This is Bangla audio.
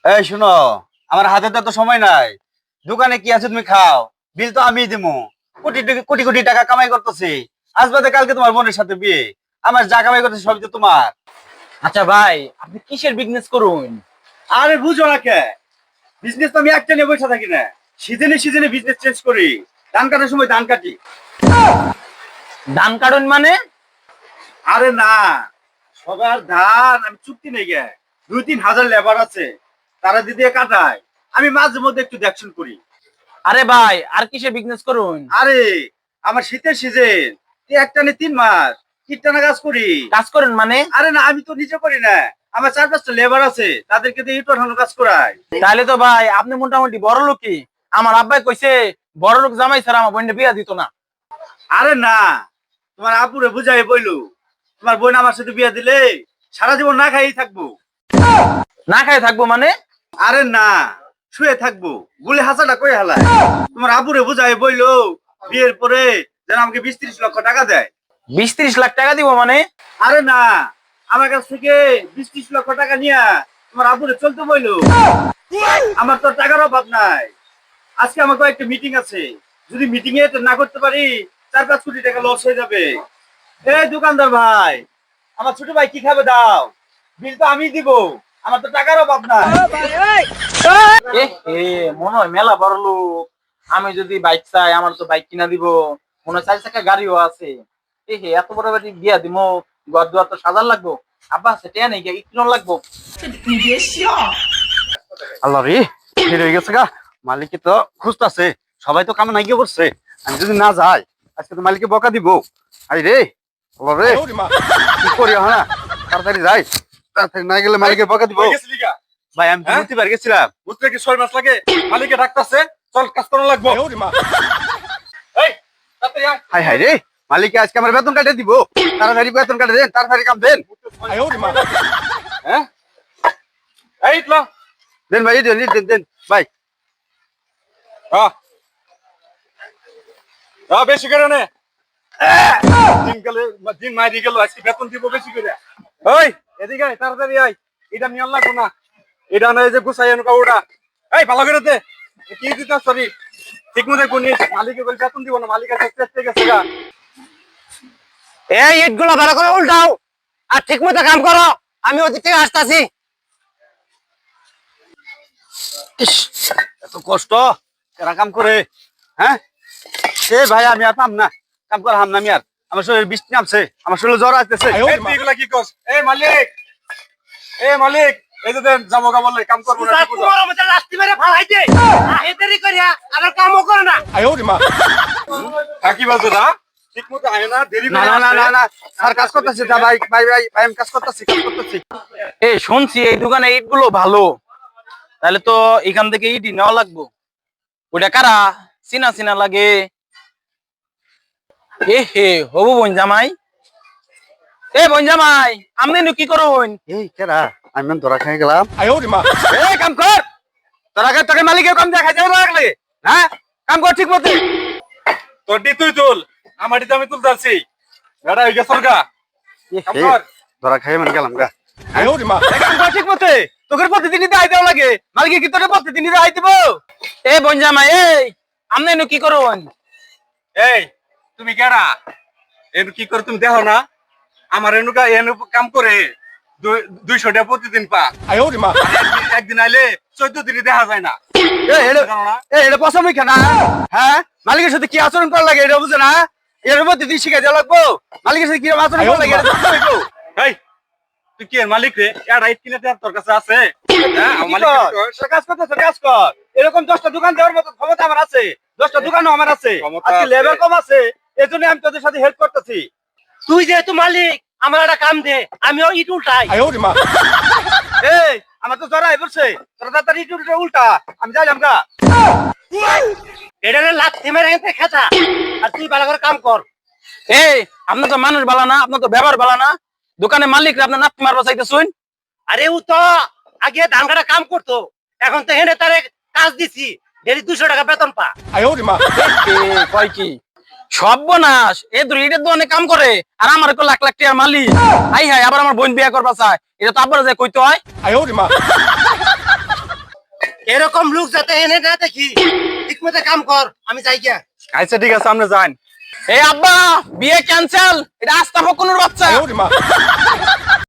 এই শুনো, আমার হাতে তো এত সময় নাই। দোকানে কি আছে তুমি খাও, বিল তো আমিই দিমু। কোটি কোটি কোটি টাকা কামাই করতেছি। আজ বাদে কালকে তোমার বোনের সাথে বিয়ে। আমার যা কামাই করতেছি সবই তো তোমার। আচ্ছা ভাই, আপনি কিসের বিজনেস করুন? আরে বুঝো না কে, বিজনেস তো আমি একটা নিয়ে বসে থাকি না। সিজনে সিজনে বিজনেস চেঞ্জ করি। ধান কাটার সময় ধান কাটি। ধান কাটুন মানে? আরে না, সবার ধান আমি চুক্তি নেই গে। 2-3 হাজার লেবার আছে, তারা দিদি কাটায়। আমি মাঝে মধ্যে একটু দেখশন করি। আরে ভাই, আর কিসের বিজনেস করুন? আরে আমার শীতের সিজন, একটা নে 3 মাস কীটটানা কাজ করি। কাজ করেন মানে? আরে না, আমি তো নিজে করি না, আমার 4-5টা লেবার আছে, তাদেরকে দিয়ে ইট ওঠানোর কাজ করাই। তাহলে তো ভাই আপনি মোটামুটি বড় লোকই। আমার আব্বাই কইছে বড় লোক জামাই ছাড়া আমার বোনটা বিয়া দিত না। আরে না, তোমার আপুরে বুঝাই বইলু, তোমার বোন আমার সাথে বিয়ে দিলে সারা জীবন না খাইই থাকবো। না খাই থাকবো মানে? আরে না, শুয়ে থাকবো, গুলি হাসাটা কই হালায়। তোমার আপুরে বুঝাই বইলো, বিয়ের পরে যেন আমাকে 20-30 লক্ষ টাকা দেয়। 20-30 লাখ টাকা দিব মানে? আরে না, আমার কাছ থেকে 20-30 লক্ষ টাকা নিয়া তোমার আপুরে চলতে বইলো। আমার তো টাকার অভাব নাই। আজকে আমার কয়েকটা মিটিং আছে, যদি মিটিং এ না করতে পারি 4-5 কোটি টাকা লস হয়ে যাবে। এই দোকানদার ভাই, আমার ছোট ভাই কি খাবে দাও, বিল তো আমি দিব, আমার তো টাকার অভাব নাই। এ এ মনে হয় মেলা বড় লোক। আমি যদি বাইক চাই, আমার তো বাইক কিনা দিব। মনে হয় 4 চাকা গাড়িও আছে। এত বড় বাড়ি বিয়া দিব, ঘর দুয়ার তো সাজার লাগবো। আব্বা আছে টেয়া নেই, কিরম লাগবো? আল্লাহ রে, ফের হয়ে গেছে গা। মালিক তো খুঁজতেছে, সবাই তো কামে নাইকে বসছে। আমি যদি না যাই আজকে তো মালিককে বকা দিব। আরে রে, আল্লাহ রে, কি করি এখন? তাড়াতাড়ি যাই, তাড়াতাড়ি না গেলে মালিকের বকা দিব। ভাই আমি তো বুঝতে পারি গেছিলাম, বুঝতে কি 6 মাস লাগে। মালিকে ডাকতেছে, চল কাজ করা লাগবো। হাই হাই রে, মালিকে আজকে আমার বেতন কাটে দিব। তাড়াতাড়ি বেতন কাটে দেন, তাড়াতাড়ি কাম দেন। হ্যাঁ এই তো দেন ভাই, দেন দেন দেন ভাই। বেশি করে নে, দিন মারি গেল, আজকে বেতন দিব বেশি করে। ওই এদিকে আয়, তাড়াতাড়ি আয়। এটা নিয়ে লাগবো না, এটা না এই যে গুছাই আনো কাউটা। এই ভালো করে দে, কি দিতে সরি ঠিক মতো কোনি। মালিকে বল বেতন দিব না, মালিক আছে চেষ্টা গেছে গা। এই ইট গুলো ভালো করে উল্টাও আর ঠিক মতো কাম করো। আমি ওদিক থেকে আসতেছি। ইস, এত কষ্ট এরা কাম করে। হ্যাঁ সে ভাই, আমি আর পাম না, কাম করা হাম না আমি আর। আমার শরীর বৃষ্টি নামছে, আমার শরীর জ্বর আসতেছে। এগুলা কি কস? এই মালিক, এই মালিক, এই যে দেন যাবো গা বললে কাম করবো না। থাকি বাজু না, ঠিক মতো আয় না, দেরি না না না না, স্যার কাজ করতেছি। ভাই ভাই ভাই ভাই আমি কাজ করতেছি, কাজ করতেছি। এই শুনছি এই দোকানে ইট গুলো ভালো, তাহলে তো এখান থেকে ইটই নেওয়া লাগবো। ওটা কারা চিনা চিনা লাগে। হবু বোন জামাই, বোন জামাই আপনি কি করুন? এই কেরা, আমি ধরা খাই গেলাম। এই কাম কর, তোরা তোকে মালিকের কাম দেখা যায় রাখলে। হ্যাঁ কাম কর ঠিক মতো। তোর দি তুই তুল, আমার দিতে আমি তুলতে আছি। গাড়া হয়ে গেছ গা, কাম কর। ধরা খাই মানে গেলাম গা। কাম কর ঠিক মতো, তোকে প্রতিদিনই আই দেওয়া লাগে। মালিকে কি তোকে প্রতিদিনই আই দিব? বোন জামাই আপনি কি করুন? এই তুমি কেরা, এনু কি করে তুমি দেখো না? আমার এনুকা এনু কাম করে 200 টাকা প্রতিদিন পা। একদিন আইলে 14 দিনই দেখা যায় না। এটা পছন্দ কেনা? হ্যাঁ মালিকের সাথে কি আচরণ করা লাগে এটা বুঝে না? এর মধ্যে তুই শিখে দেওয়া লাগবো। মালিকের সাথে কি আচরণ করা লাগে এটা বুঝতে হইবো। এই তুই কি এর মালিক রে? এটা ইট কিনে তোর কাছে আছে? হ্যাঁ মালিক কাজ করতেছ, কাজ কর। এরকম 10টা দোকান দেওয়ার মতো ক্ষমতা আমার আছে, 10টা দোকানও আমার আছে। আজকে লেবার কম আছে, এজন্য আমি তোদের সাথে হেল্প করতেছি। তুই যেহেতু মালিক, আমার একটা কাম দে, আমিও ইট উল্টাই। এই আমার তো জ্বর আই পড়ছে, তোরা তাড়াতাড়ি ইট উল্টা, আমি যাইলাম গা। এটা লাথি মেরে এনে খেতা, আর তুই ভালো করে কাম কর। আপনার তো মানুষ বালা না, আপনার তো ব্যবহার বালা না। দোকানে মালিক আপনার নাতি মারবা চাইতেছুন। আরে ও তো আগে ধান কাটা কাম করতো, এখন তো হেনে তারে কাজ দিছি, ডেলি 200 টাকা বেতন পা। কয় কি সর্বনাশ, ইটের দোকানে কাম করে আর আমার লাখ লাখ টাকার মালিক। হাই হাই, আবার আমার বোন বিয়া করবা চায়, এটা তো আবার যে কইতে হয়। এরকম লোক যাতে এনে না দেখি, ঠিক মতো কাম কর, আমি যাই গিয়া। আচ্ছা ঠিক আছে, আমরা যান। এই আব্বা, বিয়ে ক্যান্সেল, এটা আস্তাফা কোন বাচ্চা।